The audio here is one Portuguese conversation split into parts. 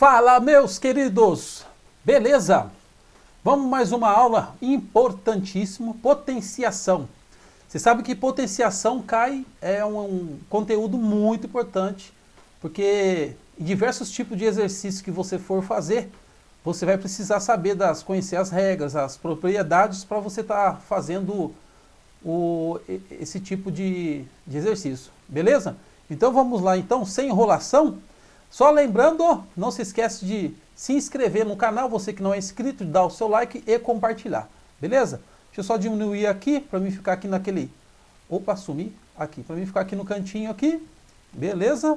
Fala, meus queridos! Beleza? Vamos mais uma aula importantíssima, potenciação. Você sabe que potenciação é um conteúdo muito importante, porque em diversos tipos de exercícios que você for fazer, você vai precisar conhecer as regras, as propriedades para você estar fazendo esse tipo de exercício, beleza? Então vamos lá, então, sem enrolação. Só lembrando, não se esquece de se inscrever no canal, você que não é inscrito, de dar o seu like e compartilhar, beleza? Deixa eu só diminuir aqui, para mim ficar aqui naquele... Opa, sumir aqui, para mim ficar aqui no cantinho aqui, beleza?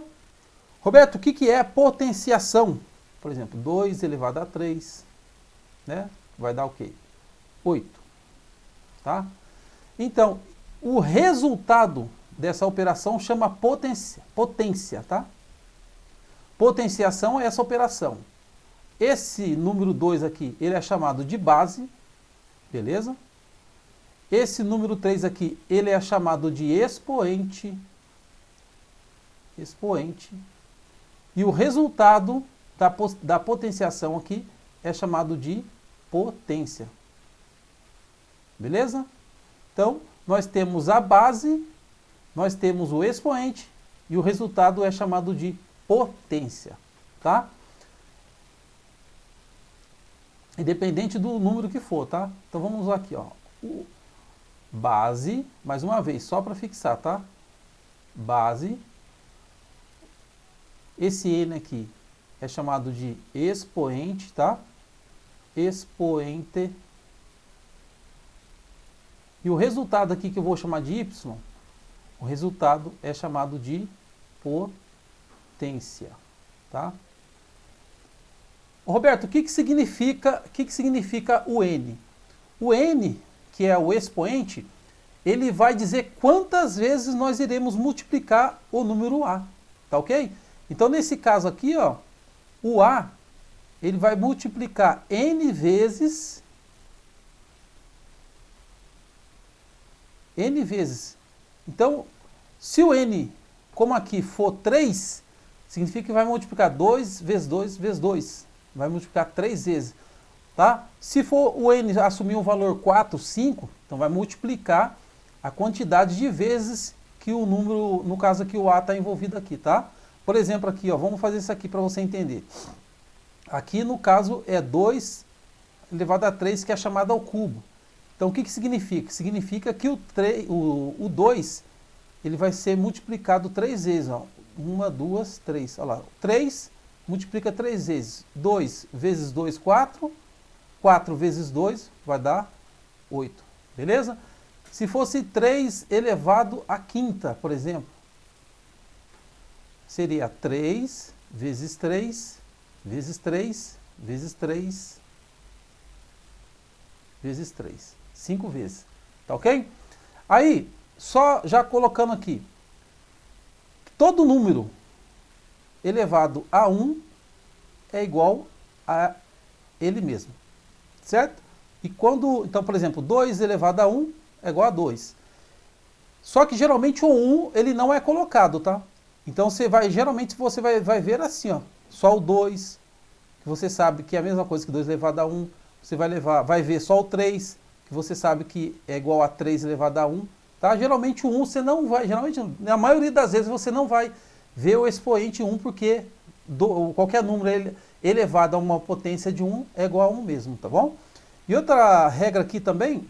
Roberto, o que é potenciação? Por exemplo, 2 elevado a 3, né? Vai dar o quê? 8, tá? Então, o resultado dessa operação chama potência, tá? Potenciação é essa operação. Esse número 2 aqui, ele é chamado de base, beleza? Esse número 3 aqui, ele é chamado de expoente. E o resultado da potenciação aqui é chamado de potência. Beleza? Então, nós temos a base, nós temos o expoente e o resultado é chamado de potência, tá? Independente do número que for, tá? Então vamos aqui, ó. O base, mais uma vez, só para fixar, tá? Base. Esse N aqui é chamado de expoente, tá? Expoente. E o resultado aqui que eu vou chamar de Y, o resultado é chamado de potência, tá? Roberto, o que significa o N? O N, que é o expoente, ele vai dizer quantas vezes nós iremos multiplicar o número A, tá ok? Então, nesse caso aqui, ó, o A, ele vai multiplicar N vezes. Então, se o N, como aqui, for 3, significa que vai multiplicar 2 vezes 2 vezes 2. Vai multiplicar 3 vezes, tá? Se for o N assumir um valor 4, 5, então vai multiplicar a quantidade de vezes que o número, no caso aqui o A está envolvido aqui, tá? Por exemplo aqui, ó, vamos fazer isso aqui para você entender. Aqui no caso é 2 elevado a 3, que é chamado ao cubo. Então o que significa? Significa que o 2 ele vai ser multiplicado 3 vezes, ó. 1, 2, 3, olha lá. 3 multiplica 3 vezes. 2 vezes 2, 4. 4 vezes 2 vai dar 8. Beleza? Se fosse 3 elevado à quinta, por exemplo, seria 3 vezes 3 vezes 3 vezes 3 vezes 3. 5 vezes. Tá ok? Aí, só já colocando aqui, todo número elevado a 1 é igual a ele mesmo, certo? E quando, então, por exemplo, 2 elevado a 1 é igual a 2. Só que geralmente o 1 ele não é colocado, tá? Então geralmente você vai ver assim, ó, só o 2, que você sabe que é a mesma coisa que 2 elevado a 1, você vai ver só o 3, que você sabe que é igual a 3 elevado a 1, tá? Geralmente o 1 você não vai, na maioria das vezes você não vai ver o expoente 1, porque qualquer número elevado a uma potência de 1 é igual a 1 mesmo, tá bom? E outra regra aqui também,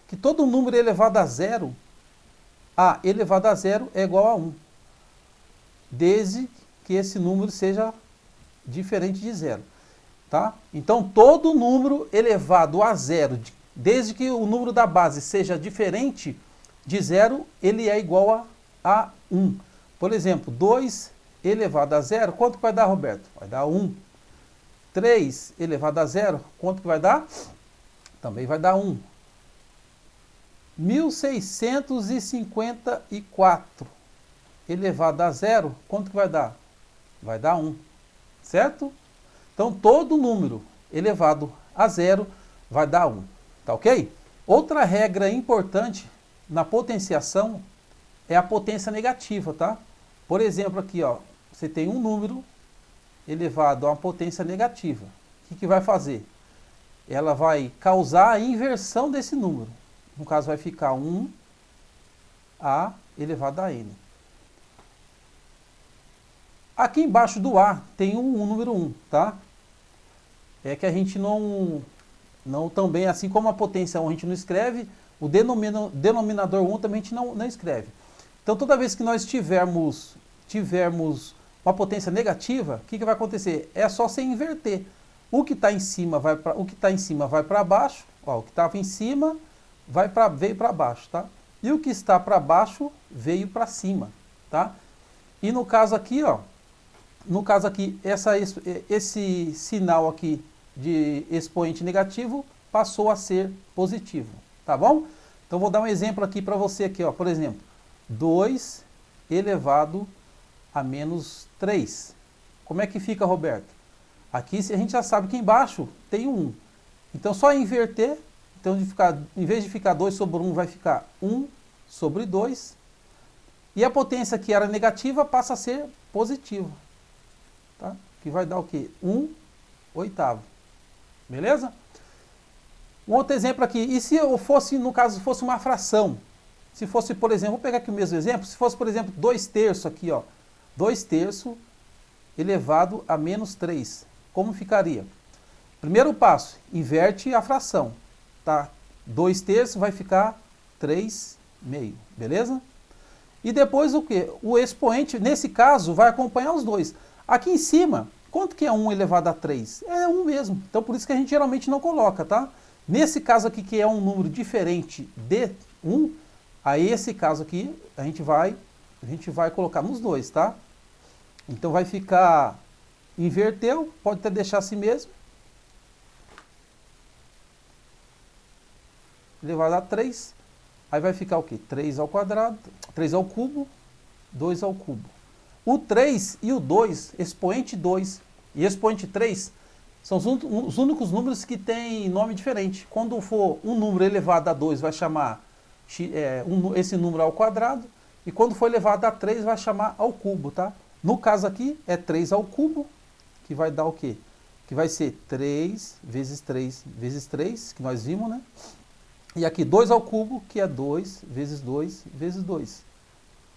que todo número elevado a 0, A elevado a 0 é igual a 1, desde que esse número seja diferente de 0, tá? Então, todo número elevado a 0, desde que o número da base seja diferente de 0, ele é igual a 1. Por exemplo, 2 elevado a 0, quanto que vai dar, Roberto? Vai dar 1. 3 elevado a 0, quanto que vai dar? Também vai dar 1. 1654 elevado a 0, quanto que vai dar? Vai dar 1, certo? Então, todo número elevado a 0 vai dar 1, tá ok? Outra regra importante na potenciação é a potência negativa, tá? Por exemplo, aqui, ó, você tem um número elevado a uma potência negativa. O que vai fazer? Ela vai causar a inversão desse número. No caso, vai ficar 1A elevado a N. Aqui embaixo do A tem um número 1, tá? É que a gente não também, assim como a potência 1 a gente não escreve, o denominador 1 também a gente não escreve. Então, toda vez que nós tivermos uma potência negativa, o que vai acontecer? É só você inverter. O que está em cima vai para baixo, ó, o que estava em cima veio para baixo, tá? E o que está para baixo veio para cima, tá? E no caso aqui, ó, esse sinal aqui de expoente negativo passou a ser positivo, tá bom? Então vou dar um exemplo aqui para você aqui, ó, por exemplo, 2 elevado a menos 3. Como é que fica, Roberto? Aqui a gente já sabe que embaixo tem um 1. Então só inverter, então em vez de ficar 2 sobre 1 vai ficar 1 sobre 2. E a potência que era negativa passa a ser positiva. Tá? Que vai dar o quê? 1/8. Beleza? Um outro exemplo aqui. E se eu fosse, no caso, fosse uma fração? Se fosse, por exemplo, vou pegar aqui o mesmo exemplo. Se fosse, por exemplo, 2/3 aqui, ó. 2/3 elevado a menos 3. Como ficaria? Primeiro passo, inverte a fração. Tá? 2/3 vai ficar 3/2. Beleza? E depois o quê? O expoente, nesse caso, vai acompanhar os dois. Aqui em cima, quanto que é 1 elevado a 3? É 1 mesmo. Então, por isso que a gente geralmente não coloca, tá? Nesse caso aqui, que é um número diferente de 1, aí esse caso aqui, a gente vai colocar nos dois, tá? Então, vai ficar... Inverteu, pode até deixar assim mesmo. Elevado a 3. Aí vai ficar o quê? 3 ao quadrado, 3 ao cubo, 2 ao cubo. O 3 e o 2, expoente 2 e expoente 3, são os únicos números que têm nome diferente. Quando for um número elevado a 2, vai chamar esse número ao quadrado. E quando for elevado a 3, vai chamar ao cubo, tá? No caso aqui, é 3 ao cubo, que vai dar o quê? Que vai ser 3 vezes 3 vezes 3, que nós vimos, né? E aqui 2 ao cubo, que é 2 vezes 2 vezes 2.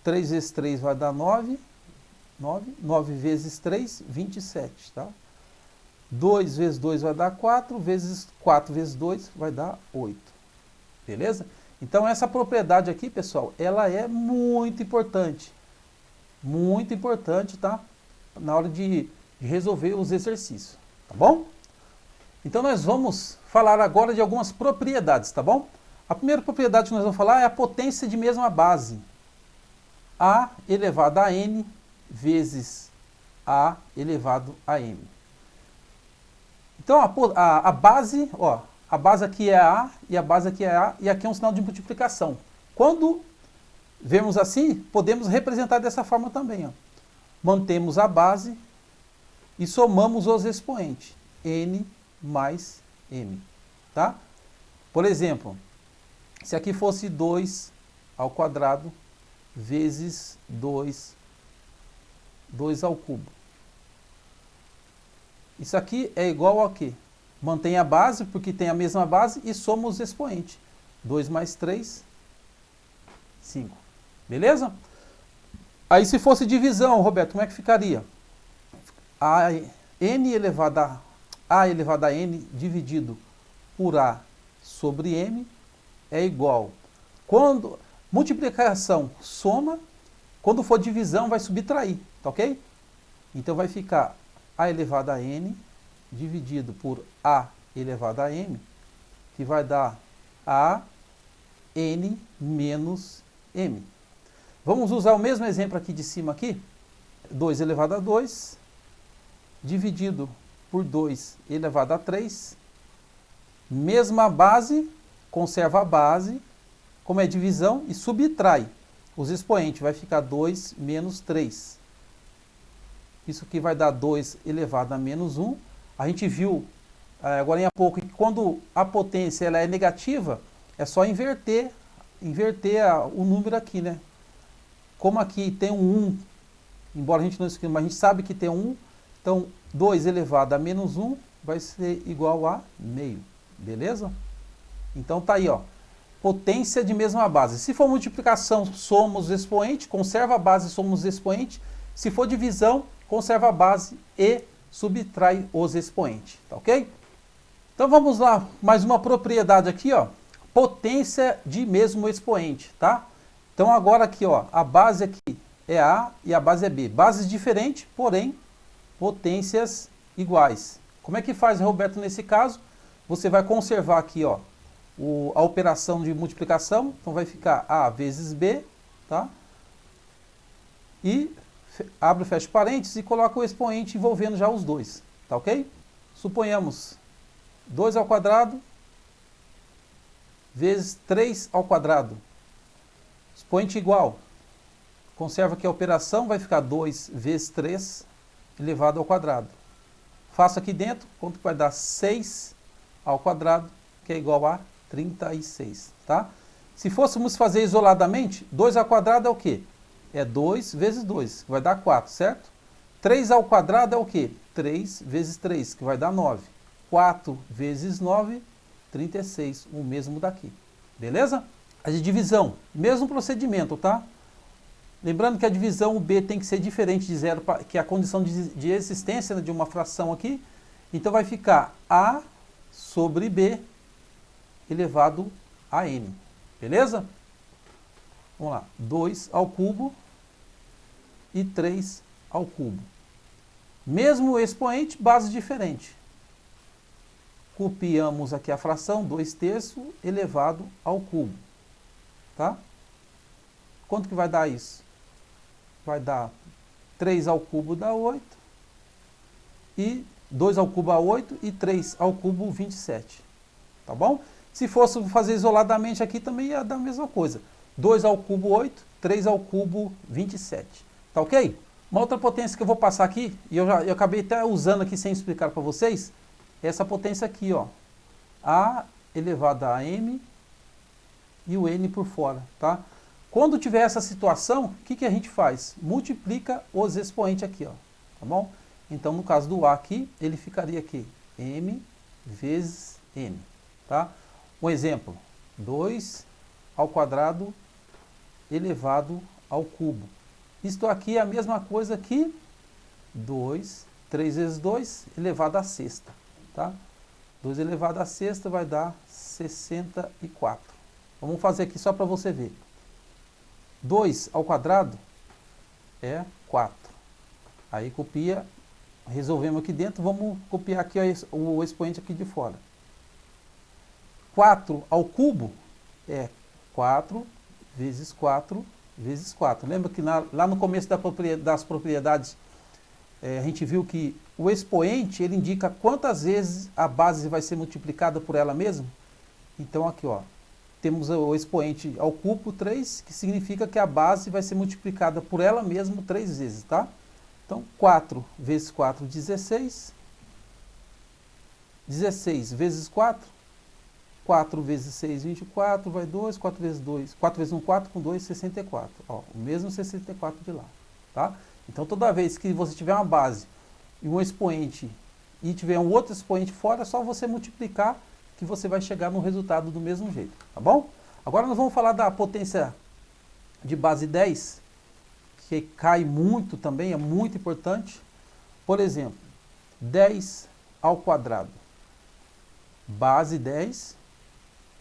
3 vezes 3 vai dar 9. 9 vezes 3, 27, tá? 2 vezes 2 vai dar 4, 4 vezes 2 vai dar 8. Beleza? Então essa propriedade aqui, pessoal, ela é muito importante. Muito importante, tá? Na hora de resolver os exercícios, tá bom? Então nós vamos falar agora de algumas propriedades, tá bom? A primeira propriedade que nós vamos falar é a potência de mesma base. A elevado a N vezes A elevado a M. Então a base, ó, a base aqui é A e a base aqui é A e aqui é um sinal de multiplicação. Quando vemos assim, podemos representar dessa forma também, ó. Mantemos a base e somamos os expoentes, N mais M, tá? Por exemplo, se aqui fosse 2 ao quadrado vezes 2 ao cubo. Isso aqui é igual a quê? Mantém a base, porque tem a mesma base, e soma os expoentes. 2 mais 3, 5. Beleza? Aí se fosse divisão, Roberto, como é que ficaria? N elevado a N dividido por A sobre M é igual. Quando multiplicação soma, quando for divisão vai subtrair, tá ok? Então vai ficar A elevado a N dividido por A elevado a M, que vai dar A N menos M. Vamos usar o mesmo exemplo aqui de cima aqui. 2 elevado a 2 dividido por 2 elevado a 3. Mesma base, conserva a base, como é divisão, e subtrai os expoentes. Vai ficar 2 menos 3. Isso aqui vai dar 2 elevado a menos 1. A gente viu agora há pouco que quando a potência ela é negativa, é só inverter o número aqui, né? Como aqui tem um 1, embora a gente não escreva, mas a gente sabe que tem um 1, Então, 2 elevado a menos 1 vai ser igual a meio. Beleza? Então, tá aí, ó. Potência de mesma base. Se for multiplicação, somos expoente, conserva a base, somos expoente. Se for divisão, conserva a base e subtrai os expoentes. Tá ok? Então, vamos lá. Mais uma propriedade aqui, ó. Potência de mesmo expoente, tá? Então, agora aqui, ó. A base aqui é A e a base é B. Bases diferentes, porém, potências iguais. Como é que faz, Roberto, nesse caso? Você vai conservar aqui, ó, a operação de multiplicação. Então, vai ficar A vezes B, tá? E abre e fecha parênteses e coloca o expoente envolvendo já os dois, tá ok? Suponhamos 2 ao quadrado vezes 3 ao quadrado. Expoente igual. Conserva aqui a operação, vai ficar 2 vezes 3 elevado ao quadrado. Faço aqui dentro, quanto vai dar 6 ao quadrado, que é igual a 36, tá? Se fôssemos fazer isoladamente, 2 ao quadrado é o quê? É 2 vezes 2, que vai dar 4, certo? 3 ao quadrado é o quê? 3 vezes 3, que vai dar 9. 4 vezes 9, 36, o mesmo daqui. Beleza? A de divisão, mesmo procedimento, tá? Lembrando que a divisão, o B tem que ser diferente de zero, que é a condição de existência de uma fração aqui. Então vai ficar A sobre B elevado a N. Beleza? Vamos lá. 2 ao cubo e 3 ao cubo. Mesmo expoente, base diferente. Copiamos aqui a fração, 2/3 elevado ao cubo. Tá? Quanto que vai dar isso? Vai dar 3 ao cubo dá 8. E 2 ao cubo dá 8 e 3 ao cubo 27. Tá bom? Se fosse fazer isoladamente aqui também ia dar a mesma coisa. 2 ao cubo 8, 3 ao cubo 27. Tá ok? Uma outra potência que eu vou passar aqui, e eu acabei até usando aqui sem explicar para vocês, é essa potência aqui, ó. A elevado a M e o N por fora, tá? Quando tiver essa situação, o que a gente faz? Multiplica os expoentes aqui, ó, tá bom? Então, no caso do A aqui, ele ficaria aqui, M vezes N, tá? Um exemplo, 2 ao quadrado elevado ao cubo. Isto aqui é a mesma coisa que 3 vezes 2 elevado à sexta, tá? 2 elevado à sexta vai dar 64. Vamos fazer aqui só para você ver. 2 ao quadrado é 4. Aí copia, resolvemos aqui dentro, vamos copiar aqui o expoente aqui de fora. 4 ao cubo é 4 vezes 4 vezes 4. Lembra que lá no começo das propriedades, a gente viu que o expoente, ele indica quantas vezes a base vai ser multiplicada por ela mesma? Então aqui, ó, temos o expoente ao cubo 3, que significa que a base vai ser multiplicada por ela mesma 3 vezes, tá? Então, 4 vezes 4, 16. 16 vezes 4, 4 vezes 6, 24, vai 2, 4 vezes 2, 4 vezes 1, 4, com 2, 64. Ó, o mesmo 64 de lá, tá? Então, toda vez que você tiver uma base e um expoente e tiver um outro expoente fora, é só você multiplicar que você vai chegar no resultado do mesmo jeito, tá bom? Agora nós vamos falar da potência de base 10, que cai muito também, é muito importante. Por exemplo, 10 ao quadrado, base 10,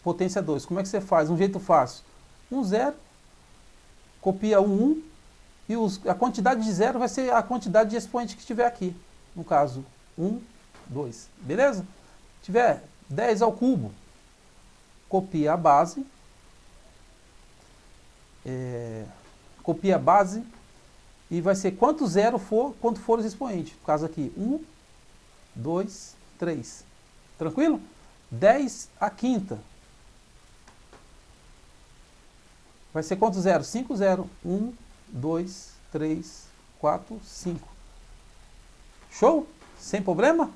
potência 2. Como é que você faz? Um jeito fácil. 0, copia o 1, e a quantidade de 0 vai ser a quantidade de expoente que estiver aqui. No caso, 1, 2. Beleza? Se tiver 10 ao cubo, copia a base, copia a base, e vai ser quanto zero for, quanto for os expoentes. No caso aqui, 1, 2, 3. Tranquilo? 10 à quinta. Vai ser quanto zero? 5, 0. 1, 2, 3, 4, 5. Show? Sem problema?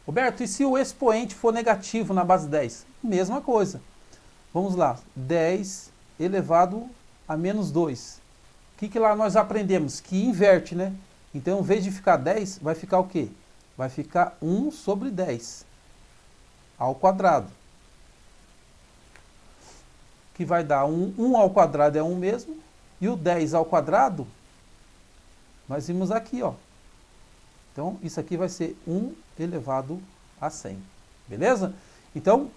Roberto, e se o expoente for negativo na base 10? Mesma coisa. Vamos lá. 10 elevado a menos 2. O que lá nós aprendemos? Que inverte, né? Então, em vez de ficar 10, vai ficar o quê? Vai ficar 1 sobre 10 ao quadrado. Que vai dar 1 ao quadrado é 1 mesmo. E o 10 ao quadrado, nós vimos aqui, ó. Então, isso aqui vai ser 1 elevado a 100. Beleza? Então,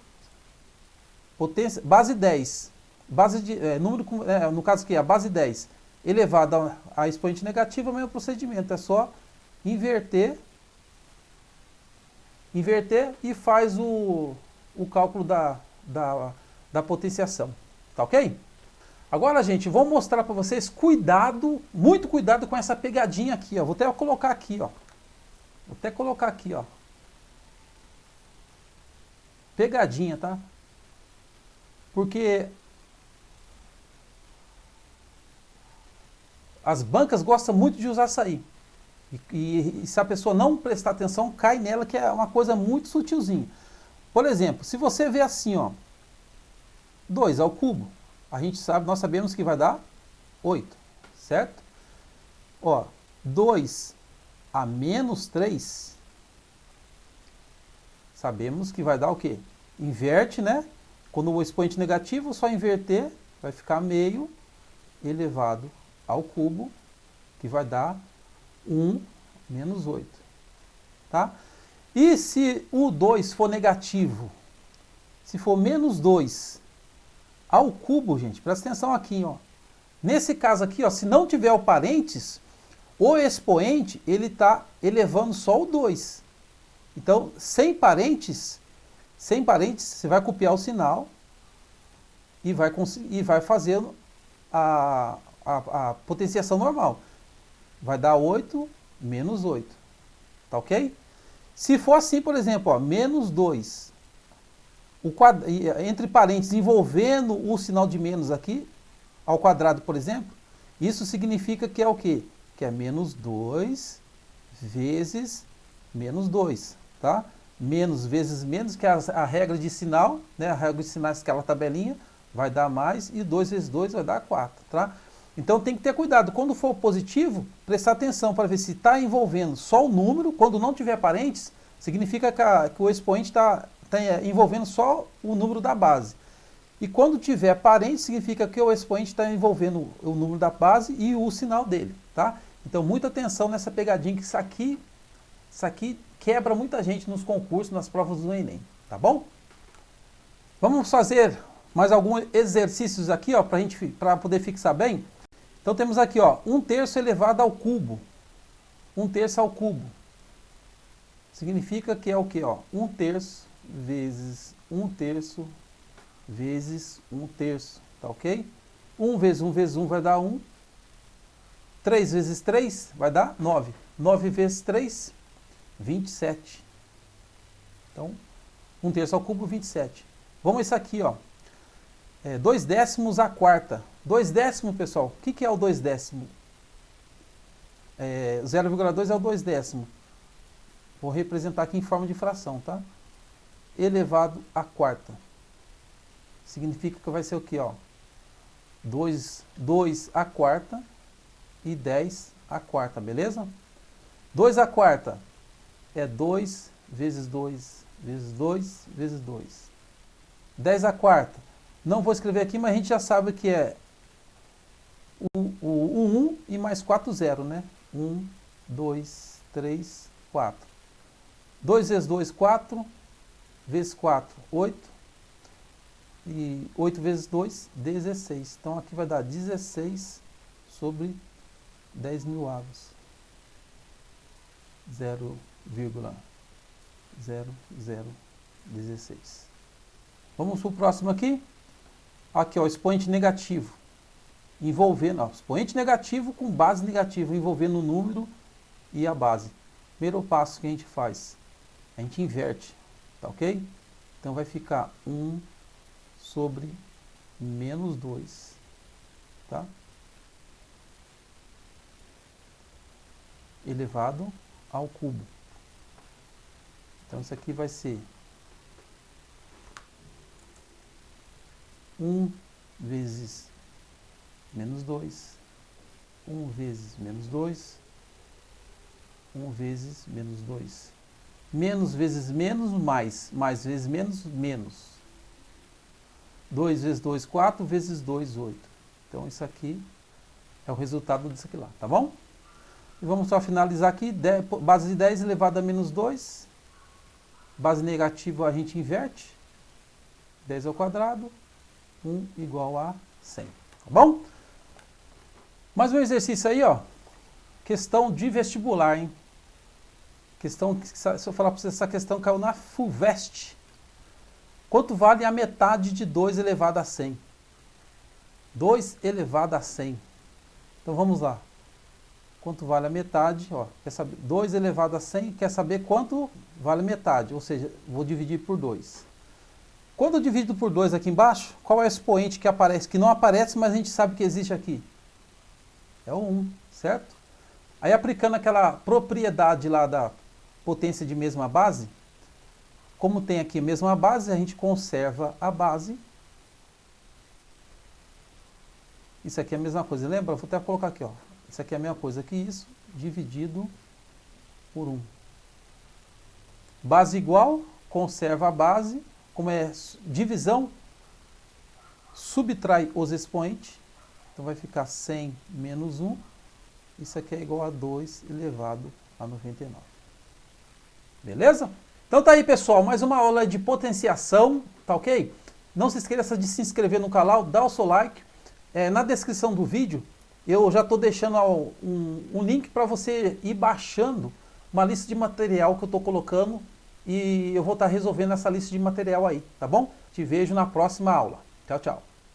potência, base 10. Base de, no caso aqui, a base 10 elevado a expoente negativo é o mesmo procedimento. É só inverter e faz o cálculo da potenciação. Tá ok? Agora, gente, vou mostrar para vocês cuidado, muito cuidado com essa pegadinha aqui, ó. Vou até colocar aqui, ó. Vou até colocar aqui, ó. Pegadinha, tá? Porque as bancas gostam muito de usar isso aí. E se a pessoa não prestar atenção, cai nela, que é uma coisa muito sutilzinha. Por exemplo, se você vê assim, ó, 2 ao cubo, a gente sabe, nós sabemos que vai dar 8, certo? Ó, 2 a menos 3, sabemos que vai dar o quê? Inverte, né? Quando o expoente negativo, só inverter, vai ficar meio elevado ao cubo, que vai dar 1 menos 8. Tá? E se o 2 for negativo, se for menos 2 ao cubo, gente, presta atenção aqui, ó. Nesse caso aqui, ó, se não tiver o parênteses, o expoente, ele está elevando só o 2. Então, sem parênteses, você vai copiar o sinal e vai fazer a potenciação normal. Vai dar 8 menos 8. Tá ok? Se for assim, por exemplo, ó, menos 2, entre parênteses, envolvendo o sinal de menos aqui, ao quadrado, por exemplo, isso significa que é o quê? Que é menos 2 vezes menos 2, tá? Menos vezes menos, que é a regra de sinal, né? A regra de sinais, aquela tabelinha, vai dar mais, e 2 vezes 2 vai dar 4, tá? Então tem que ter cuidado. Quando for positivo, prestar atenção para ver se está envolvendo só o número. Quando não tiver parênteses, significa que o expoente está envolvendo só o número da base. E quando tiver parênteses, significa que o expoente está envolvendo o número da base e o sinal dele, tá? Então muita atenção nessa pegadinha, que isso aqui quebra muita gente nos concursos, nas provas do Enem, tá bom? Vamos fazer mais alguns exercícios aqui, ó, para poder fixar bem. Então temos aqui, ó, 1/3 elevado ao cubo. 1/3 ao cubo. Significa que é o quê, ó? 1/3 vezes 1/3 vezes 1/3, tá ok? 1 vezes 1 vezes 1 vai dar 1. 3 vezes 3 vai dar 9. 9 vezes 3, 27. Então, 1/3 ao cubo, 27. Vamos isso aqui, ó. 2 décimos à quarta. 2 décimos, pessoal, o que é o 2 décimo? 0,2 é o 2 décimo. Vou representar aqui em forma de fração, tá? Elevado à quarta. Significa que vai ser o quê, ó? 2 à quarta e 10 à quarta, beleza? 2 à quarta é 2 vezes 2 vezes 2 vezes 2. 10 à quarta. Não vou escrever aqui, mas a gente já sabe que é o 1 e mais 4 zero, né? 1, 2, 3, 4. 2 vezes 2, 4. Vezes 4, 8. E 8 vezes 2, 16. Então aqui vai dar 16 sobre 10.000 avos. 0,0016. Vamos para o próximo aqui. Aqui, ó, expoente negativo. Envolvendo, ó, expoente negativo com base negativa, envolvendo o número e a base. Primeiro passo que a gente faz, a gente inverte, tá ok? Então vai ficar 1 sobre menos 2, tá? Elevado ao cubo. Então isso aqui vai ser 1 vezes menos 2, 1 vezes menos 2, 1 vezes menos 2. Menos vezes menos, mais vezes menos, menos. 2 vezes 2, 4, vezes 2, 8. Então, isso aqui é o resultado disso aqui lá, tá bom? E vamos só finalizar aqui, base de 10 elevado a menos 2. Base negativa a gente inverte. 10 ao quadrado, 1 igual a 100, tá bom? Mais um exercício aí, ó. Questão de vestibular, hein? Questão, se eu falar para você, essa questão caiu na FUVEST. Quanto vale a metade de 2 elevado a 100? 2 elevado a 100. Então vamos lá. Quanto vale a metade? Ó, quer saber, 2 elevado a 100, quer saber quanto vale a metade. Ou seja, vou dividir por 2. Quando eu divido por 2 aqui embaixo, qual é o expoente que aparece? Que não aparece, mas a gente sabe que existe aqui. É o 1, certo? Aí aplicando aquela propriedade lá da potência de mesma base, como tem aqui a mesma base, a gente conserva a base. Isso aqui é a mesma coisa, lembra? Vou até colocar aqui, ó. Isso aqui é a mesma coisa que isso, dividido por 1. Base igual, conserva a base. Como é divisão, subtrai os expoentes. Então vai ficar 100 menos 1. Isso aqui é igual a 2 elevado a 99. Beleza? Então tá aí, pessoal, mais uma aula de potenciação, tá ok? Não se esqueça de se inscrever no canal, dar o seu like. Na descrição do vídeo, eu já estou deixando um link para você ir baixando uma lista de material que eu estou colocando e eu vou estar resolvendo essa lista de material aí, tá bom? Te vejo na próxima aula. Tchau, tchau.